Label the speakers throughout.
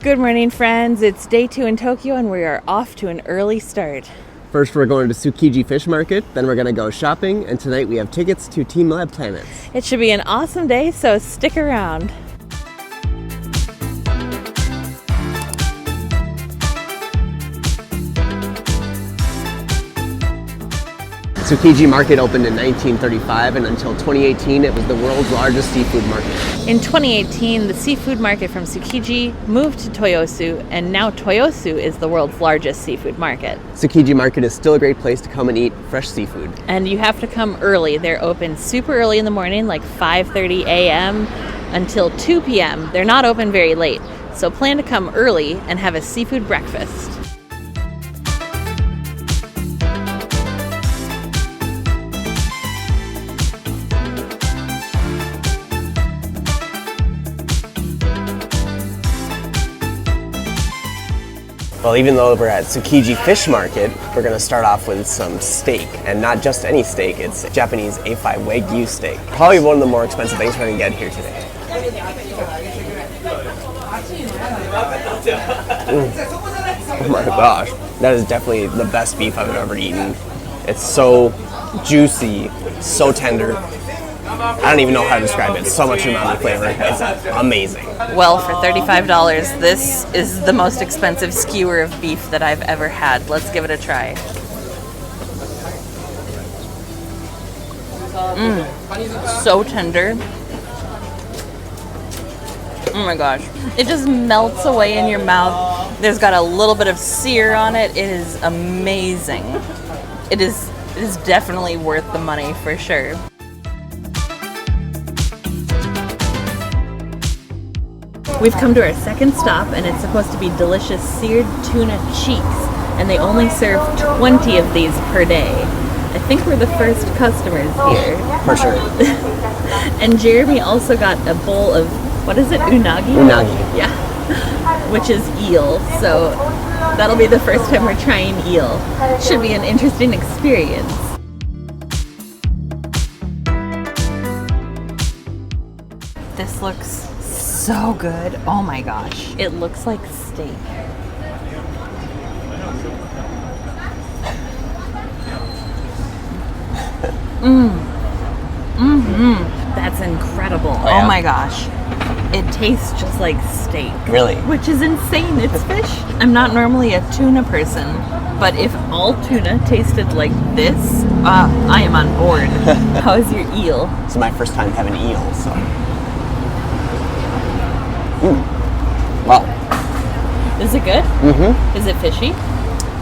Speaker 1: Good morning, friends. It's day 2 in Tokyo and we are off to an early start.
Speaker 2: First we're going to Tsukiji Fish Market, then we're going to go shopping, and tonight we have tickets to TeamLab Planets.
Speaker 1: It should be an awesome day, so stick around.
Speaker 2: Tsukiji Market opened in 1935, and until 2018 it was the world's largest seafood market.
Speaker 1: In 2018, the seafood market from Tsukiji moved to Toyosu, and now Toyosu is the world's largest seafood market.
Speaker 2: Tsukiji Market is still a great place to come and eat fresh seafood.
Speaker 1: And you have to come early. They're open super early in the morning, like 5:30 a.m. until 2 p.m. They're not open very late, so plan to come early and have a seafood breakfast.
Speaker 2: Well, even though we're at Tsukiji Fish Market, we're going to start off with some steak. And not just any steak, it's Japanese A5 WAGYU steak. Probably one of the more expensive things we're going to get here today. Oh my gosh, that is definitely the best beef I've ever eaten. It's so juicy, so tender. I don't even know how to describe it. So much umami flavor. It's amazing.
Speaker 1: Well, for $35, this is the most expensive skewer of beef that I've ever had. Let's give it a try. So tender. Oh my gosh. It just melts away in your mouth. There's got a little bit of sear on it. It is amazing. It is definitely worth the money for sure. We've come to our second stop, and it's supposed to be delicious seared tuna cheeks, and they only serve 20 of these per day. I think we're the first customers here.
Speaker 2: For sure.
Speaker 1: And Jeremy also got a bowl of, what is it, unagi?
Speaker 2: Unagi.
Speaker 1: Yeah, which is eel, so that'll be the first time we're trying eel. Should be an interesting experience. This looks so good. Oh my gosh. It looks like steak. That's incredible.
Speaker 2: Oh, yeah?
Speaker 1: Oh my gosh. It tastes just like steak.
Speaker 2: Really?
Speaker 1: Which is insane. It's fish. I'm not normally a tuna person, but if all tuna tasted like this, I am on board. How is your eel?
Speaker 2: This is my first time having eel, so. Wow.
Speaker 1: Is it good?
Speaker 2: Mm-hmm.
Speaker 1: Is it fishy?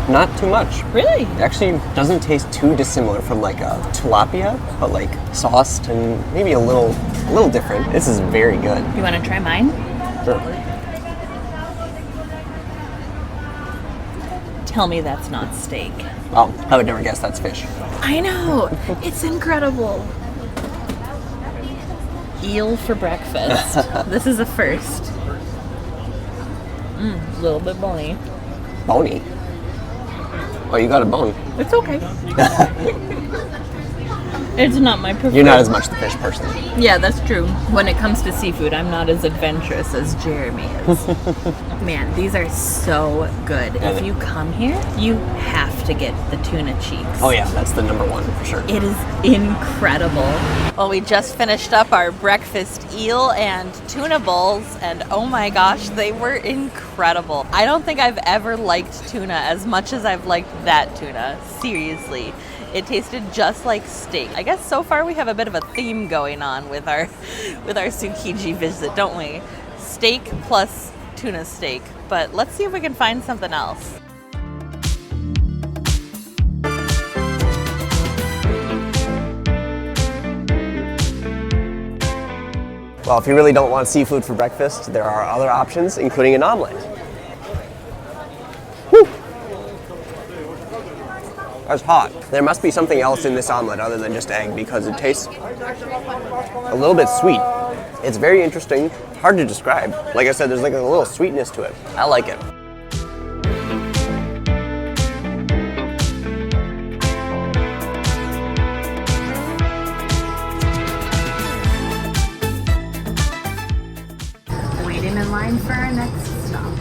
Speaker 2: Not too much.
Speaker 1: Really?
Speaker 2: It actually doesn't taste too dissimilar from like a tilapia, but like sauced and maybe a little different. This is very good.
Speaker 1: You want to try mine?
Speaker 2: Sure.
Speaker 1: Tell me that's not steak.
Speaker 2: Oh, I would never guess that's fish.
Speaker 1: I know. It's incredible. Eel for breakfast. This is a first. A little bit bony.
Speaker 2: Bony? Oh, you got a bone.
Speaker 1: It's okay. It's not my preferred.
Speaker 2: You're not as much the fish person.
Speaker 1: Yeah, that's true. When it comes to seafood, I'm not as adventurous as Jeremy is. Man, these are so good. If you come here, you have to get the tuna cheeks.
Speaker 2: Oh yeah, that's the number one for sure.
Speaker 1: It is incredible. Well, we just finished up our breakfast eel and tuna bowls, and oh my gosh, they were incredible. I don't think I've ever liked tuna as much as I've liked that tuna. Seriously. It tasted just like steak. I guess so far we have a bit of a theme going on with our Tsukiji visit, don't we? Steak plus tuna steak. But let's see if we can find something else.
Speaker 2: Well, if you really don't want seafood for breakfast, there are other options, including an omelette. Whew. That's hot. There must be something else in this omelet other than just egg, because it tastes a little bit sweet. It's very interesting, hard to describe. Like I said, there's like a little sweetness to it. I like it.
Speaker 1: waiting in line for our next stop.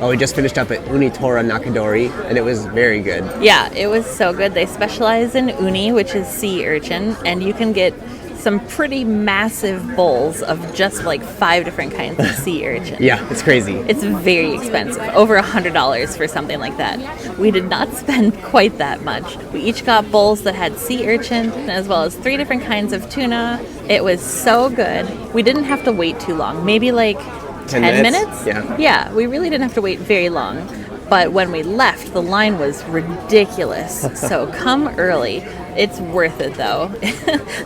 Speaker 2: Oh, we just finished up at UNITORA NAKADORI, and it was very good.
Speaker 1: Yeah, it was so good. They specialize in uni, which is sea urchin, and you can get some pretty massive bowls of just like 5 different kinds of sea urchin.
Speaker 2: Yeah, it's crazy.
Speaker 1: It's very expensive, over $100 for something like that. We did not spend quite that much. We each got bowls that had sea urchin, as well as 3 different kinds of tuna. It was so good. We didn't have to wait too long, maybe like 10 minutes?
Speaker 2: Yeah.
Speaker 1: Yeah, we really didn't have to wait very long. But when we left, the line was ridiculous. So come early. It's worth it though.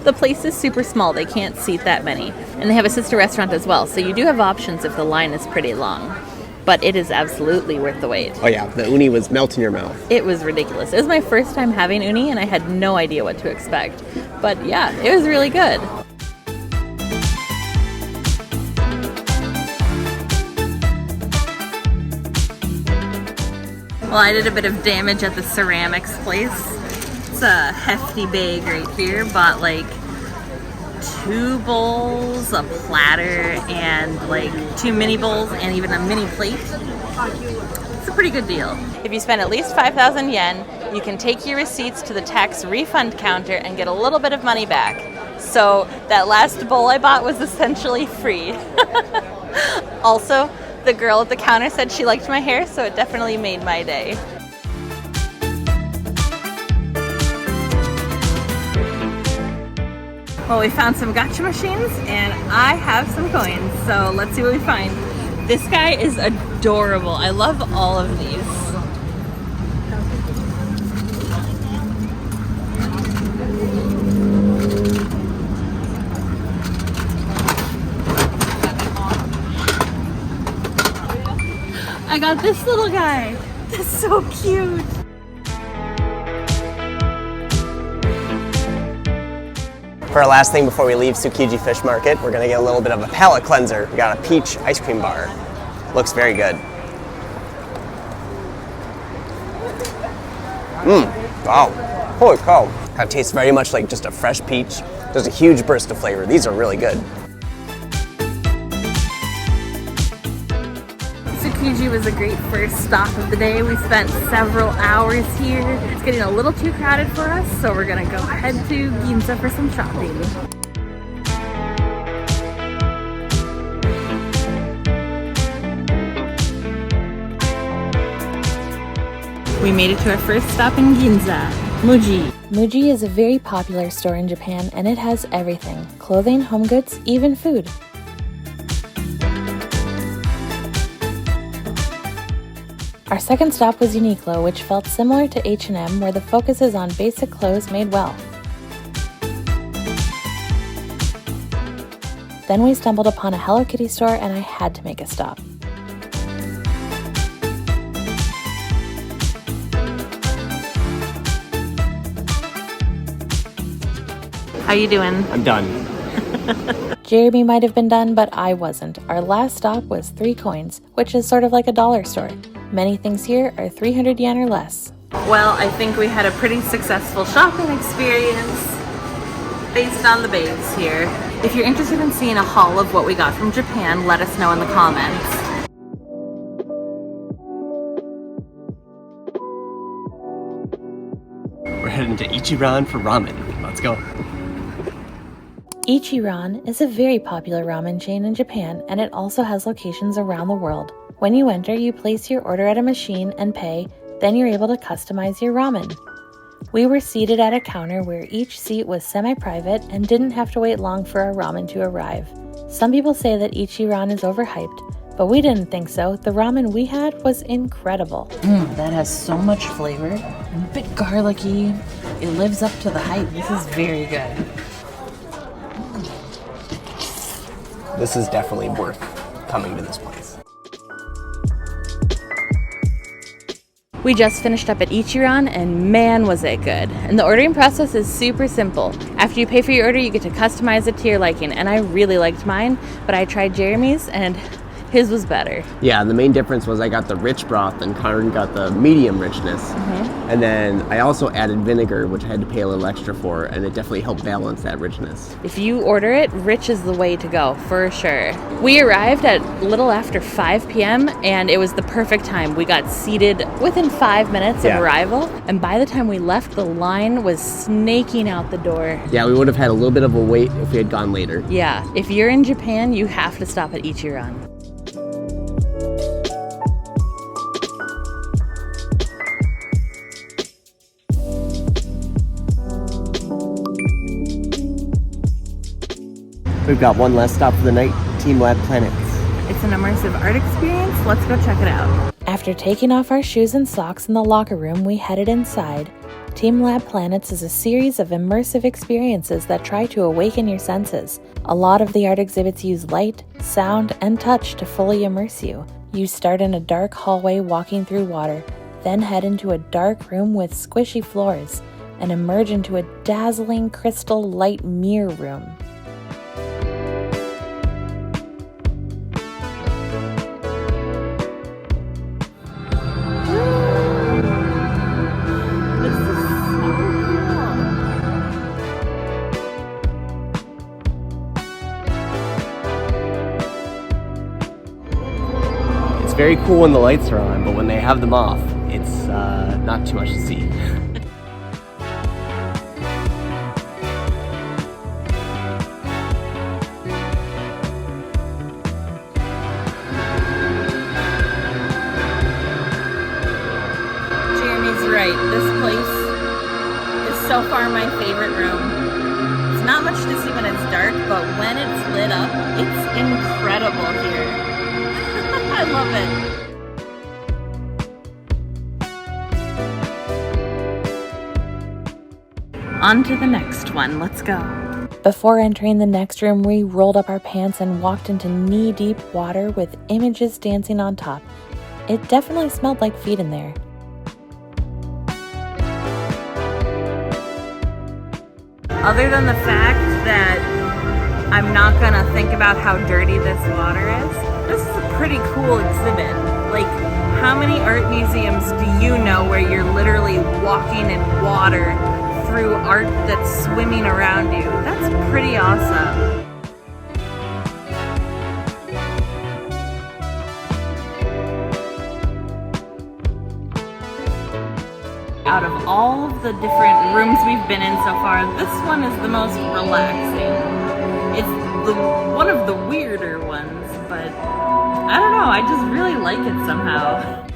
Speaker 1: The place is super small. They can't seat that many. And they have a sister restaurant as well. So you do have options if the line is pretty long. But it is absolutely worth the wait.
Speaker 2: Oh yeah, the uni was melt in your mouth.
Speaker 1: It was ridiculous. It was my first time having uni and I had no idea what to expect. But yeah, it was really good. Well, I did a bit of damage at the ceramics place. It's a hefty bag right here. Bought like 2 bowls, a platter, and like 2 mini bowls, and even a mini plate. It's a pretty good deal. If you spend at least 5,000 yen, you can take your receipts to the tax refund counter and get a little bit of money back. So that last bowl I bought was essentially free. Also, the girl at the counter said she liked my hair, so it definitely made my day. Well, we found some gacha machines, and I have some coins, so let's see what we find. This guy is adorable. I love all of these. I got this little guy. That's so cute.
Speaker 2: For our last thing before we leave Tsukiji Fish Market, we're gonna get a little bit of a palate cleanser. We got a peach ice cream bar. Looks very good. Wow, holy cow. That tastes very much like just a fresh peach. There's a huge burst of flavor. These are really good.
Speaker 1: Tsukiji was a great first stop of the day. We spent several hours here. It's getting a little too crowded for us, so we're gonna go head to Ginza for some shopping. We made it to our first stop in Ginza, MUJI. MUJI is a very popular store in Japan, and it has everything: clothing, home goods, even food. Our second stop was UNIQLO, which felt similar to H&M, where the focus is on basic clothes made well. Then we stumbled upon a Hello Kitty store, and I had to make a stop. How you doing?
Speaker 2: I'm done.
Speaker 1: Jeremy might have been done, but I wasn't. Our last stop was 3 coins, which is sort of like a dollar store. Many things here are 300 yen or less. Well, I think we had a pretty successful shopping experience based on the babes here. If you're interested in seeing a haul of what we got from Japan, let us know in the comments.
Speaker 2: We're heading to Ichiran for ramen. Let's go.
Speaker 1: Ichiran is a very popular ramen chain in Japan, and it also has locations around the world. When you enter, you place your order at a machine and pay, then you're able to customize your ramen. We were seated at a counter where each seat was semi-private and didn't have to wait long for our ramen to arrive. Some people say that Ichiran is overhyped, but we didn't think so. The ramen we had was incredible. That has so much flavor, a bit garlicky. It lives up to the hype. This is very good.
Speaker 2: This is definitely worth coming to this place.
Speaker 1: We just finished up at Ichiran, and man was it good. And the ordering process is super simple. After you pay for your order, you get to customize it to your liking, and I really liked mine, but I tried Jeremy's and His was better.
Speaker 2: Yeah, the main difference was I got the rich broth and Karin got the medium richness. And then I also added vinegar, which I had to pay a little extra for, and it definitely helped balance that richness.
Speaker 1: If you order it, rich is the way to go, for sure. We arrived at little after 5 p.m. and it was the perfect time. We got seated within 5 minutes of arrival, and by the time we left, the line was snaking out the door.
Speaker 2: Yeah, we would have had a little bit of a wait if we had gone later.
Speaker 1: Yeah, if you're in Japan, you have to stop at Ichiran.
Speaker 2: We've got one last stop for the night, TeamLab Planets.
Speaker 1: It's an immersive art experience. Let's go check it out. After taking off our shoes and socks in the locker room, we headed inside. TeamLab Planets is a series of immersive experiences that try to awaken your senses. A lot of the art exhibits use light, sound, and touch to fully immerse you. You start in a dark hallway walking through water, then head into a dark room with squishy floors, and emerge into a dazzling crystal light mirror room.
Speaker 2: Very cool when the lights are on, but when they have them off, it's not too much to see.
Speaker 1: Jeremy's right. This place is so far my favorite room. It's not much to see when it's dark, but when it's lit up, it's incredible here. I love it. On to the next one. Let's go. Before entering the next room, we rolled up our pants and walked into knee-deep water with images dancing on top. It definitely smelled like feet in there. Other than the fact that I'm not gonna think about how dirty this water is, this is a pretty cool exhibit. Like, how many art museums do you know where you're literally walking in water through art that's swimming around you? That's pretty awesome. Out of all of the different rooms we've been in so far, this one is the most relaxing. It's one of the weirder ones, but I don't know, I just really like it somehow.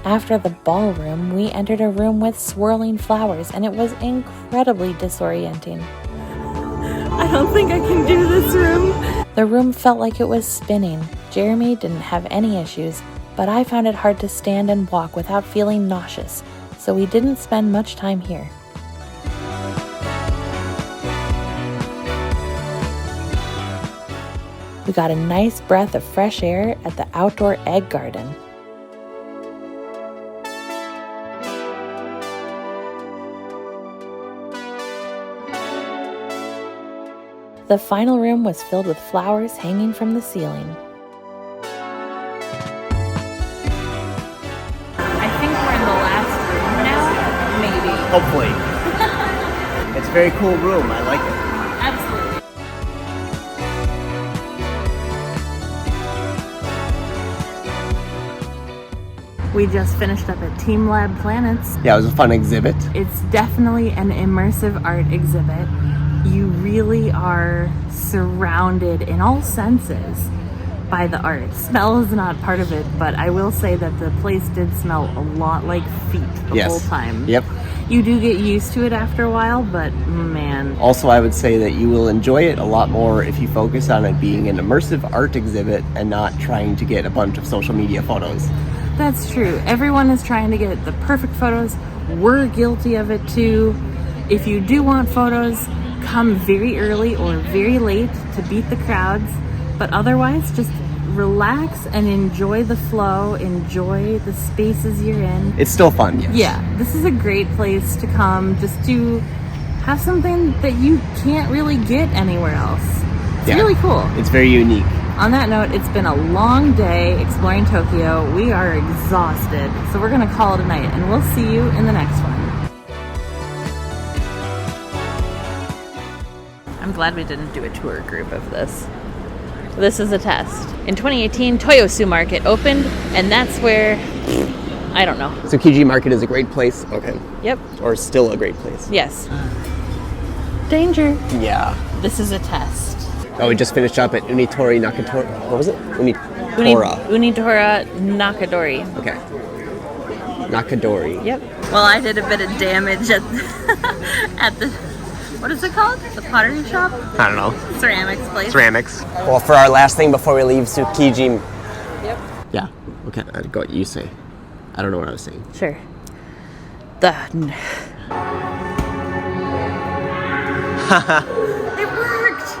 Speaker 1: After the ballroom, we entered a room with swirling flowers, and it was incredibly disorienting. I don't think I can do this room. The room felt like it was spinning. Jeremy didn't have any issues, but I found it hard to stand and walk without feeling nauseous, so we didn't spend much time here. We got a nice breath of fresh air at the outdoor egg garden. The final room was filled with flowers hanging from the ceiling. I think we're in the last room now, maybe.
Speaker 2: Hopefully. It's a very cool room, I like it.
Speaker 1: Absolutely. We just finished up at TeamLab Planets.
Speaker 2: Yeah, it was a fun exhibit.
Speaker 1: It's definitely an immersive art exhibit. You really are surrounded in all senses by the art. Smell is not part of it, but I will say that the place did smell a lot like feet the whole time.
Speaker 2: Yep.
Speaker 1: You do get used to it after a while, but man.
Speaker 2: Also, I would say that you will enjoy it a lot more if you focus on it being an immersive art exhibit and not trying to get a bunch of social media photos.
Speaker 1: That's true. Everyone is trying to get the perfect photos. We're guilty of it too. If you do want photos, come very early or very late to beat the crowds, but otherwise just relax and enjoy the flow, enjoy the spaces you're in.
Speaker 2: It's still fun, yes.
Speaker 1: Yeah, this is a great place to come just to have something that you can't really get anywhere else. It's really cool.
Speaker 2: It's very unique.
Speaker 1: On that note, it's been a long day exploring Tokyo. We are exhausted, so we're gonna call it a night, and we'll see you in the next one. I'm glad we didn't do a tour group of this. This is a test. In 2018, Tsukiji Market opened, and that's where, I don't know.
Speaker 2: Tsukiji Market is a great place. Okay.
Speaker 1: Yep.
Speaker 2: Or still a great place.
Speaker 1: Yes. Danger.
Speaker 2: Yeah.
Speaker 1: This is a test.
Speaker 2: Oh, we just finished up at UNITORA Nakadori. What was it? UNITORA.
Speaker 1: UNITORA Nakadori.
Speaker 2: Okay. Nakadori.
Speaker 1: Yep. Well, I did a bit of damage at at the, what is it called? The pottery shop?
Speaker 2: I don't know.
Speaker 1: Ceramics place.
Speaker 2: Ceramics. Well, for our last thing before we leave Tsukiji.
Speaker 1: Yep.
Speaker 2: Yeah. Okay. I'd go what you say. I don't know what I was saying.
Speaker 1: Sure. It worked!